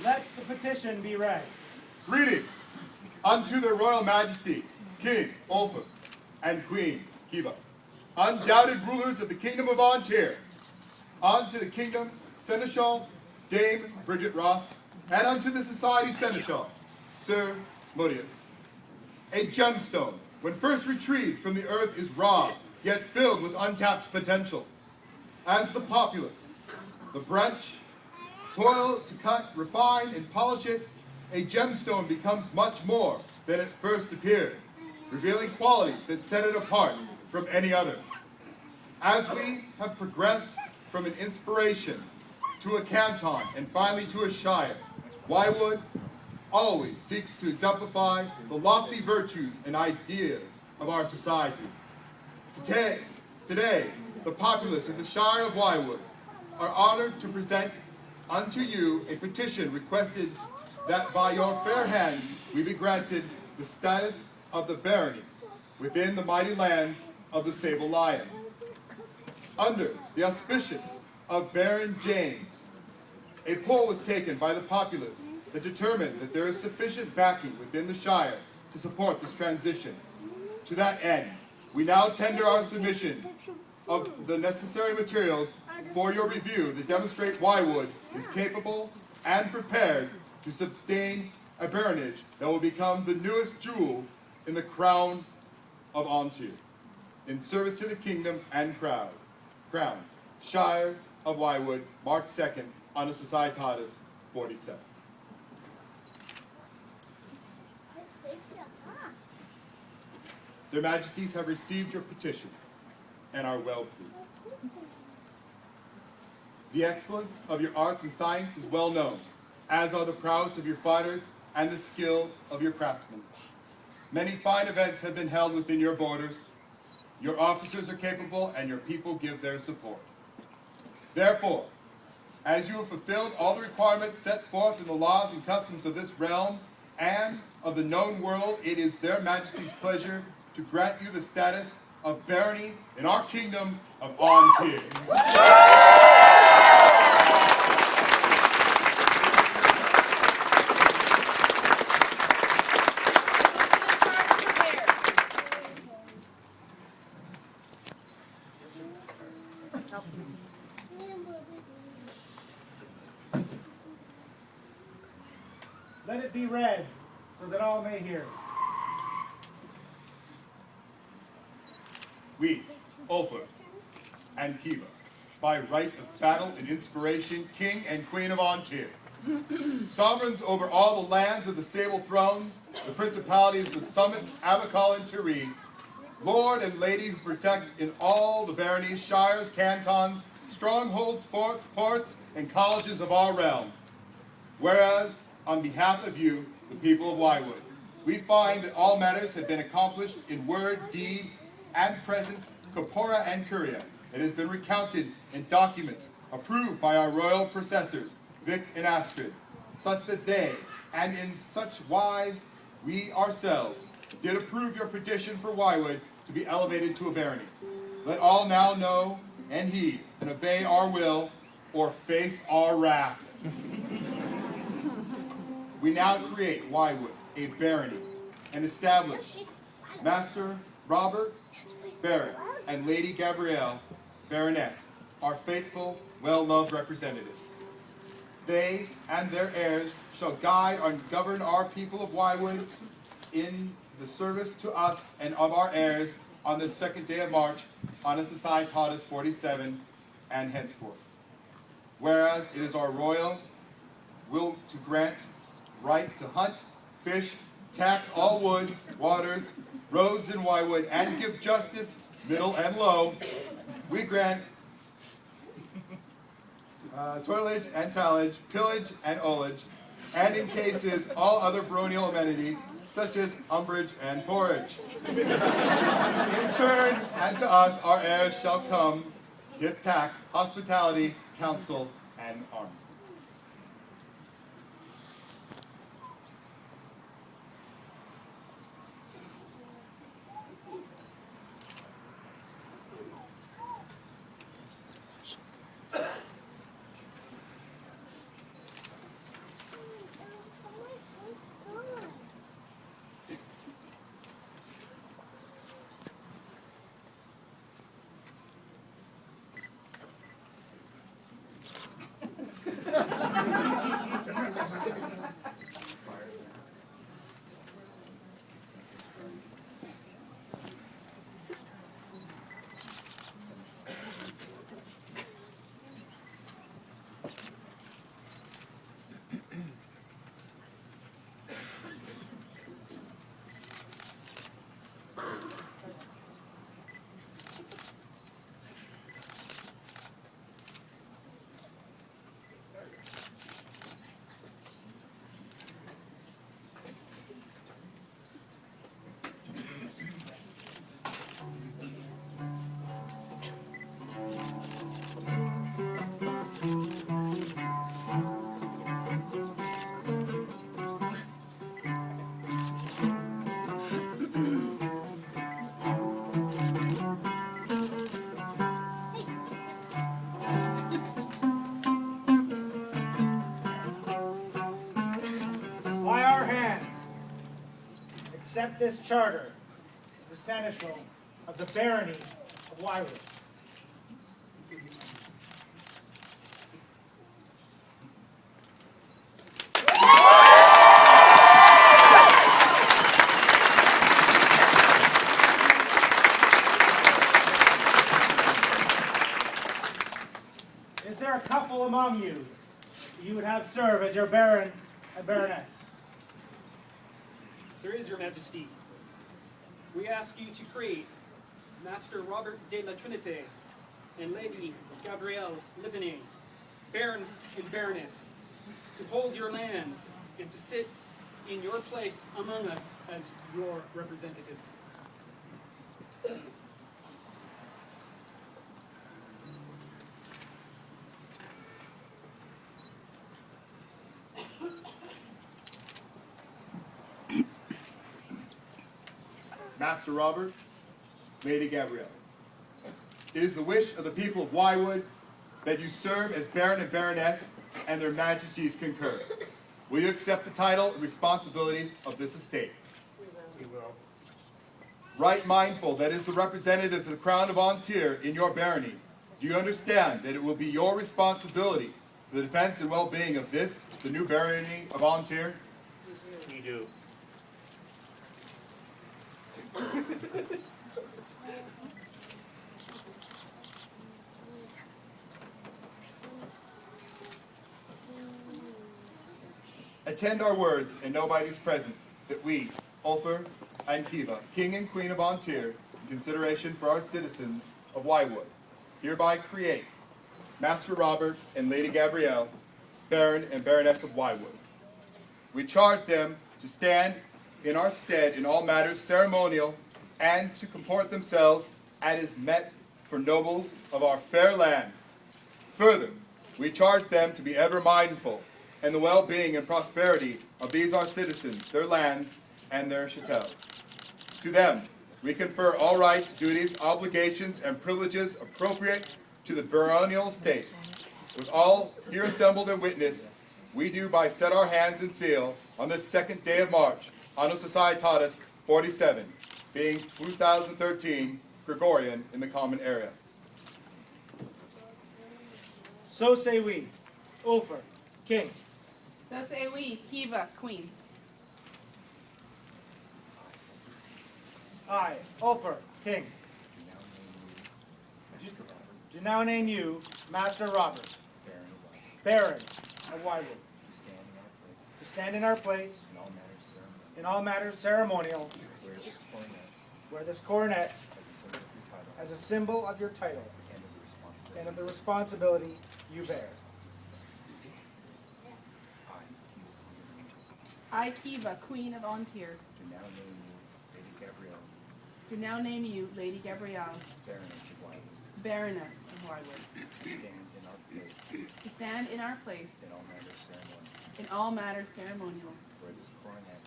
Let the petition be read. Greetings unto their royal majesty, King Ulfr and Queen Kiva, undoubted rulers of the kingdom of Ontario, unto the kingdom seneschal, Dame Bridget Ross, and unto the society seneschal, Sir Modius. A gemstone, when first retrieved from the earth, is raw, yet filled with untapped potential. As the populace, the branch, toil to cut, refine, and polish it, a gemstone becomes much more than it first appeared, revealing qualities that set it apart from any other. As we have progressed from an inspiration to a canton and finally to a shire, Wyewood always seeks to exemplify the lofty virtues and ideas of our society. Today, the populace of the Shire of Wyewood are honored to present unto you a petition requested that by your fair hands we be granted the status of the Barony within the mighty lands of the Sable Lion. Under the auspices of Baron James, a poll was taken by the populace that determined that there is sufficient backing within the Shire to support this transition. To that end, we now tender our submission of the necessary materials for your review that demonstrate Wyewood is capable and prepared to sustain a baronage that will become the newest jewel in the crown of Ontario, in service to the kingdom and crown. Shire of Wyewood, March 2nd, Anno Societatis 47. Their Majesties have received your petition and are well pleased. The excellence of your arts and science is well known, as are the prowess of your fighters and the skill of your craftsmen. Many fine events have been held within your borders. Your officers are capable and your people give their support. Therefore, as you have fulfilled all the requirements set forth in the laws and customs of this realm and of the known world, it is their Majesty's pleasure to grant you the status of Barony in our kingdom of Ontario. Let it be read so that all may hear. We, Ulfr and Kiva, by right of battle and inspiration, King and Queen of Ontario, sovereigns over all the lands of the Sable Thrones, the principalities, the summits, Abacal and Tiree, Lord and Lady who protect in all the baronies, shires, cantons, strongholds, forts, ports, and colleges of our realm. Whereas, on behalf of you, the people of Wyewood, we find that all matters have been accomplished in word, deed, and presence, corpora and curia. It has been recounted in documents approved by our royal processors, Vic and Astrid, such that they, and in such wise we ourselves, did approve your petition for Wyewood to be elevated to a barony. Let all now know and heed and obey our will or face our wrath. We now create Wyewood a barony and establish Master Robert Barrett and Lady Gabrielle Baroness, our faithful, well-loved representatives. They and their heirs shall guide and govern our people of Wyewood in the service to us and of our heirs on this second day of March, Anno Societatis 47, and henceforth. Whereas it is our royal will to grant right to hunt, fish, tax all woods, waters, roads in Wyewood, and give justice, middle and low, we grant toilage and tallage, pillage and ullage, and in cases all other baronial amenities such as umbrage and porridge. In turn, and to us our heirs shall come with tax, hospitality, counsel, and arms. By our hand, accept this charter, the seneschal of the Barony of Wyewood. Is there a couple among you you would have serve as your Baron and Baroness? There is, Your Majesty. We ask you to create Master Robert de la Trinité and Lady Gabrielle Livening, Baron and Baroness, to hold your lands and to sit in your place among us as your representatives. Master Robert, Lady Gabrielle, it is the wish of the people of Wyewood that you serve as Baron and Baroness and their majesties concur. Will you accept the title and responsibilities of this estate? We will. Right mindful that as the representatives of the Crown of Antir in your barony, do you understand that it will be your responsibility for the defense and well-being of this, the new barony of Antir? We do. Attend our words and know by these presents that we, Ulfr and Kiva, King and Queen of Antir, in consideration for our citizens of Wyewood, hereby create Master Robert and Lady Gabrielle, Baron and Baroness of Wyewood. We charge them to stand in our stead in all matters ceremonial and to comport themselves as is met for nobles of our fair land. Further, we charge them to be ever mindful and the well-being and prosperity of these our citizens, their lands, and their chattels. To them, we confer all rights, duties, obligations, and privileges appropriate to the baronial state. With all here assembled in witness, we do by set our hands and seal on this second day of March, Anno Societatis 47, being 2013 Gregorian in the common area. So say we, Ulfr, King. So say we, Kiva, Queen. I, Ulfr, King. Do now name you Master Robert, Baron of Wyewood, to stand in our place in all matters ceremonial, wear this coronet as a symbol of your title and of the responsibility you bear. I, Kiva, Queen of Ontir, do now name you Lady Gabrielle, do now name you Lady Gabrielle, Baroness of Wyewood, Baroness of Wyewood, to stand in our place to stand in our place in all matters ceremonial, in all matters ceremonial, wear this coronet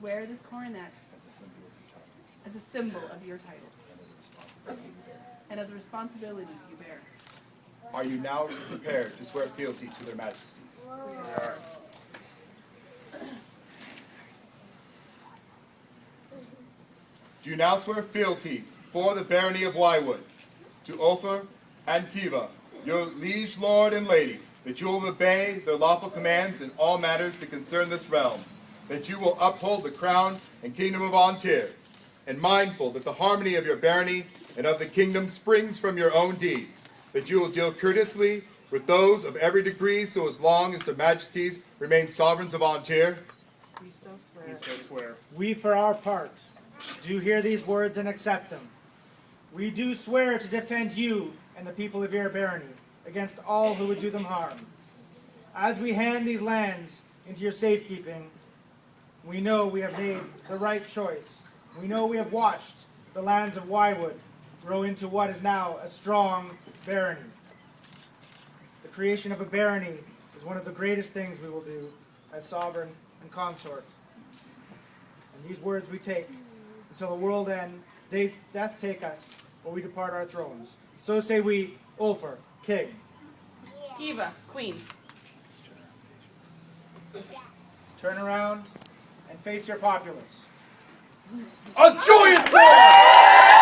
wear this coronet as a symbol of your title as a symbol of your title and of the responsibilities you bear. Are you now prepared to swear fealty to their majesties? Do you now swear fealty for the Barony of Wyewood to Ophir and Kiva, your liege lord and lady, that you will obey their lawful commands in all matters that concern this realm, that you will uphold the crown and kingdom of Ontir, and mindful that the harmony of your barony and of the kingdom springs from your own deeds, that you will deal courteously with those of every degree so as long as their majesties remain sovereigns of Ontir? We so swear. We, for our part, do hear these words and accept them. We do swear to defend you and the people of your barony against all who would do them harm. As we hand these lands into your safekeeping, we know we have made the right choice. We know we have watched the lands of Wyewood grow into what is now a strong barony. The creation of a barony is one of the greatest things we will do as sovereign and consort. And these words we take until the world end, death take us, or we depart our thrones. So say we, Ophir, king. Kiva, Queen. Turn around and face your populace. A joyous prayer!